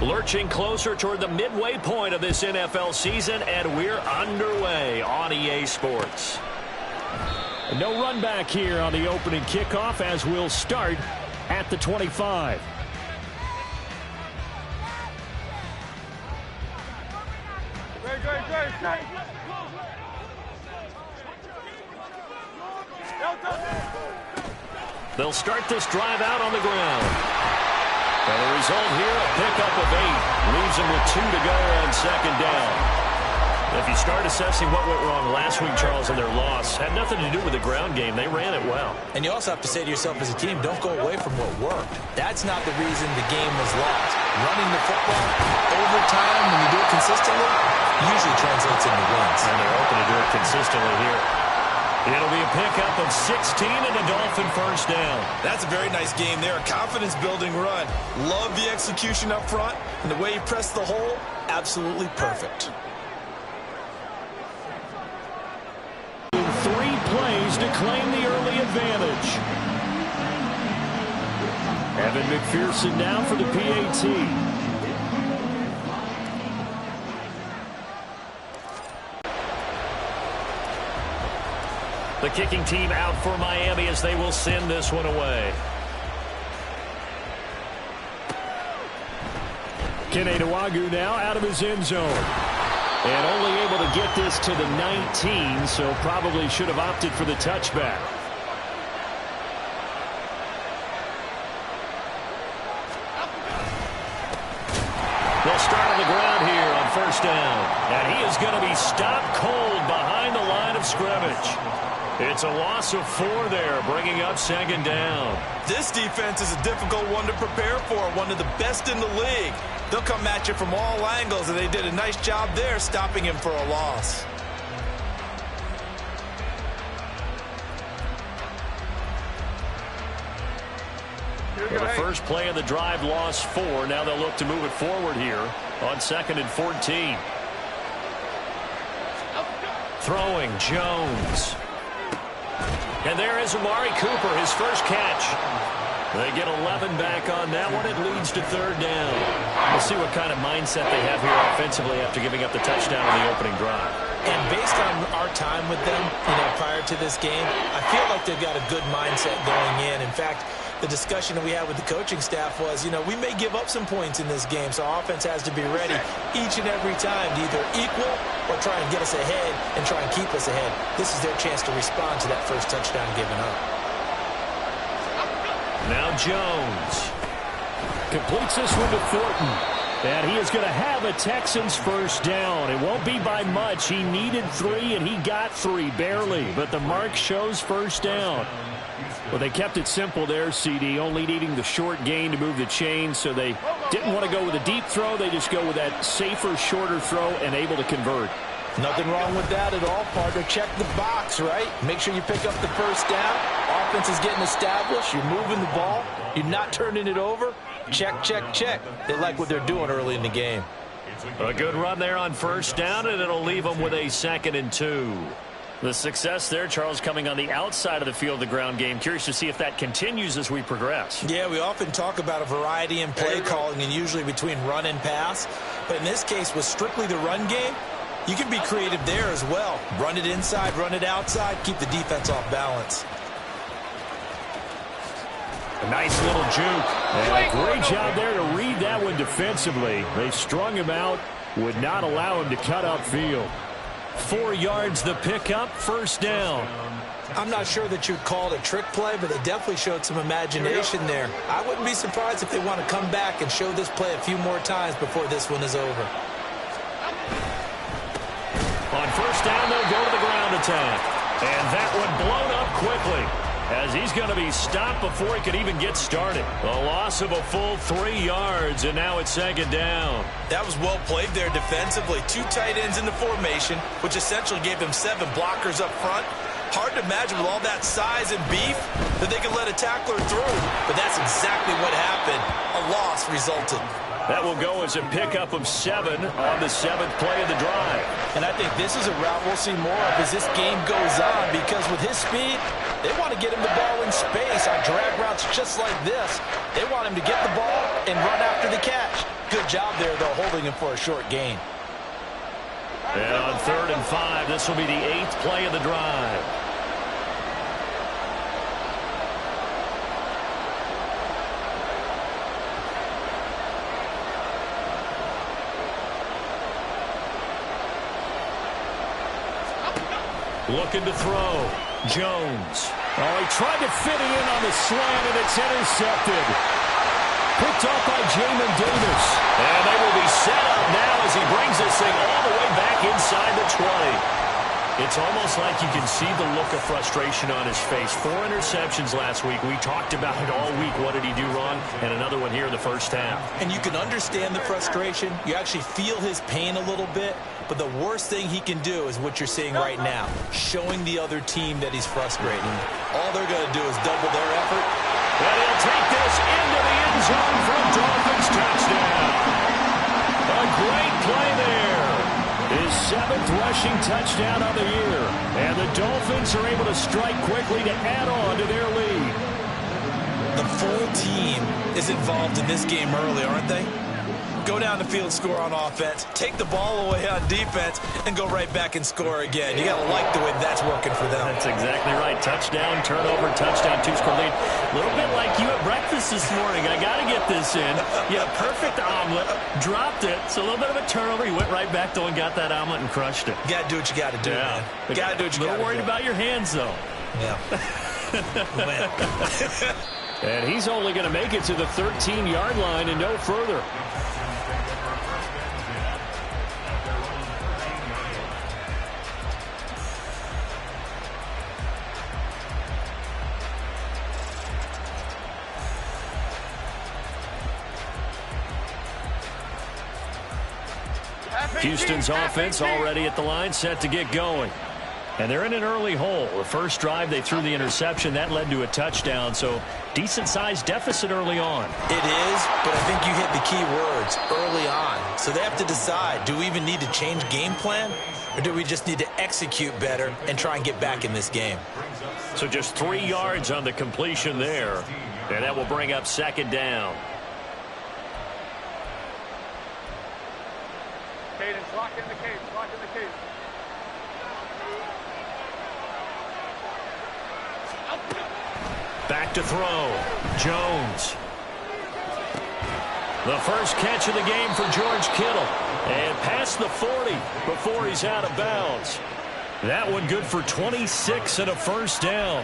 Lurching closer toward the midway point of this NFL season, and we're underway on EA Sports. No run back here on the opening kickoff as we'll start at the 25. They'll start this drive out on the ground. And the result here, a pickup of 8. Leaves them with 2 to go on second down. If you start assessing what went wrong last week, Charles, in their loss, had nothing to do with the ground game. They ran it well. And you also have to say to yourself as a team, don't go away from what worked. That's not the reason the game was lost. Running the football over time, when you do it consistently, usually translates into wins. And they're open to do it consistently here. It'll be a pickup of 16 and a Dolphin first down. That's a very nice game there. A confidence-building run. Love the execution up front. And the way he pressed the hole, absolutely perfect. 3 plays to claim the early advantage. Evan McPherson now for the PAT. The kicking team out for Miami as they will send this one away. Kene Nwangwu now out of his end zone. And only able to get this to the 19, so probably should have opted for the touchback. They'll start on the ground here on first down. And he is going to be stopped cold behind the line of scrimmage. It's a loss of 4 there, bringing up second down. This defense is a difficult one to prepare for, one of the best in the league. They'll come at you from all angles, and they did a nice job there stopping him for a loss. Well, the first play of the drive lost 4. Now they'll look to move it forward here on 2nd and 14. Throwing Jones. And there is Amari Cooper, his first catch. They get 11 back on that one. It leads to 3rd down. We'll see what kind of mindset they have here offensively after giving up the touchdown on the opening drive. And based on our time with them, prior to this game, I feel like they've got a good mindset going in. In fact, the discussion that we had with the coaching staff was, we may give up some points in this game, so our offense has to be ready each and every time to either equal or try and get us ahead and try and keep us ahead. This is their chance to respond to that first touchdown given up. Now Jones. Completes this one to Thornton. And he is going to have a Texans first down. It won't be by much. He needed 3, and he got 3, barely. But the mark shows first down. Well, they kept it simple there, CD, only needing the short gain to move the chains, so they didn't want to go with a deep throw. They just go with that safer, shorter throw and able to convert. Nothing wrong with that at all, partner. Check the box, right? Make sure you pick up the first down. Offense is getting established. You're moving the ball. You're not turning it over. Check, check, check. They like what they're doing early in the game. A good run there on first down, and it'll leave them with a 2nd and 2. The success there, Charles, coming on the outside of the field, the ground game. Curious to see if that continues as we progress. Yeah, we often talk about a variety in play calling and usually between run and pass. But in this case, with strictly the run game, you can be creative there as well. Run it inside, run it outside, keep the defense off balance. A nice little juke. And a great job there to read that one defensively. They strung him out, would not allow him to cut upfield. 4 yards the pickup, first down. I'm not sure that you'd call it a trick play, but they definitely showed some imagination there. I wouldn't be surprised if they want to come back and show this play a few more times before this one is over. On first down, they'll go to the ground attack. And that one blown up quickly as he's going to be stopped before he could even get started. A loss of a full 3 yards, and now it's 2nd down. That was well played there defensively. 2 tight ends in the formation, which essentially gave them 7 blockers up front. Hard to imagine with all that size and beef that they could let a tackler through. But that's exactly what happened. A loss resulted. That will go as a pickup of 7 on the 7th play of the drive. And I think this is a route we'll see more of as this game goes on, because with his speed, they want to get him the ball in space on drag routes just like this. They want him to get the ball and run after the catch. Good job there, though, holding him for a short gain. And on 3rd and 5, this will be the 8th play of the drive. Looking to throw. Jones. Oh, he tried to fit it in on the slant, and it's intercepted. Picked off by Jamin Davis. And they will be set up now as he brings this thing all the way back inside the 20. It's almost like you can see the look of frustration on his face. 4 interceptions last week. We talked about it all week. What did he do wrong? And another one here in the first half. And you can understand the frustration. You actually feel his pain a little bit. But the worst thing he can do is what you're seeing right now, showing the other team that he's frustrated. All they're going to do is double their effort. And he'll take this into the end zone for a Dolphins touchdown. A great play there. His 7th rushing touchdown of the year. And the Dolphins are able to strike quickly to add on to their lead. The full team is involved in this game early, aren't they? Go down the field, score on offense, take the ball away on defense, and go right back and score again. You got to like the way that's working for them. That's exactly right. Touchdown, turnover, touchdown, 2-score lead. A little bit like you at breakfast this morning. I got to get this in. You had a perfect omelet, dropped it, so a little bit of a turnover. You went right back, though, and got that omelet and crushed it. You got to do what you got to do, man. You got to do what you got to do. A little worried about your hands, though. Yeah. And he's only going to make it to the 13-yard line and no further. Houston's offense already at the line, set to get going. And they're in an early hole. The first drive, they threw the interception. That led to a touchdown, so decent-sized deficit early on. It is, but I think you hit the key words, early on. So they have to decide, do we even need to change game plan, or do we just need to execute better and try and get back in this game? So just 3 yards on the completion there, and that will bring up 2nd down. Cadence, lock in the cadence, lock in the cadence. Back to throw. Jones. The first catch of the game for George Kittle. And past the 40 before he's out of bounds. That one good for 26 and a first down.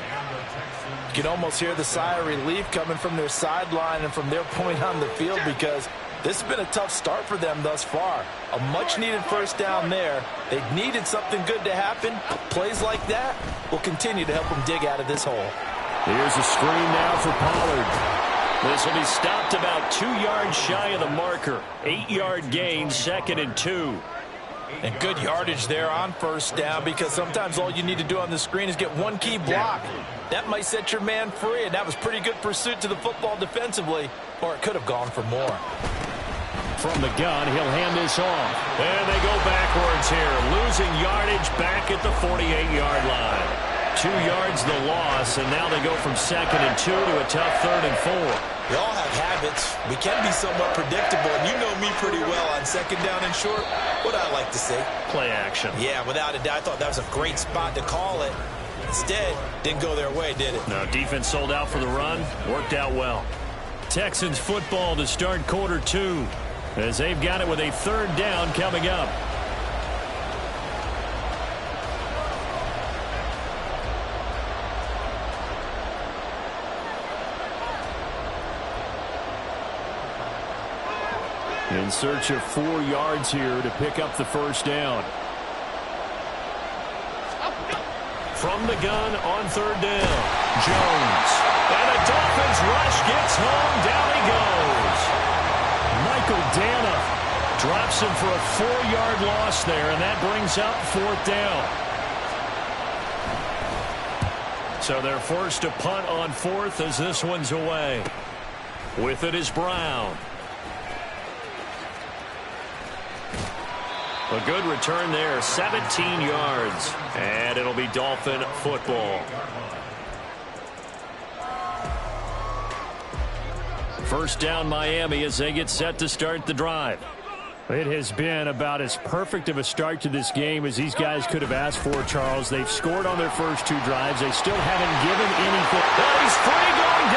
You can almost hear the sigh of relief coming from their sideline and from their point on the field, because this has been a tough start for them thus far. A much-needed first down there. They needed something good to happen. Plays like that will continue to help them dig out of this hole. Here's a screen now for Pollard. This will be stopped about 2 yards shy of the marker. 8-yard gain, 2nd and 2. And good yardage there on first down, because sometimes all you need to do on the screen is get one key block. That might set your man free, and that was pretty good pursuit to the football defensively, or it could have gone for more. From the gun, he'll hand this off. And they go backwards here, losing yardage back at the 48-yard line. 2 yards the loss, and now they go from 2nd and 2 to a tough 3rd and 4. We all have habits. We can be somewhat predictable, and you know me pretty well on 2nd down and short. What I like to see. Play action. Yeah, without a doubt. I thought that was a great spot to call it. Instead, didn't go their way, did it? No, defense sold out for the run. Worked out well. Texans football to start quarter 2, as they've got it with a 3rd down coming up. In search of 4 yards here to pick up the first down. From the gun on 3rd down, Jones. And the Dolphins rush gets home. Down he goes. Michael Dana drops him for a 4-yard loss there, and that brings up 4th down. So they're forced to punt on 4th as this one's away. With it is Brown. A good return there, 17 yards. And it'll be Dolphin football. First down Miami as they get set to start the drive. It has been about as perfect of a start to this game as these guys could have asked for, Charles. They've scored on their first two drives. They still haven't given anything. Oh, he's free going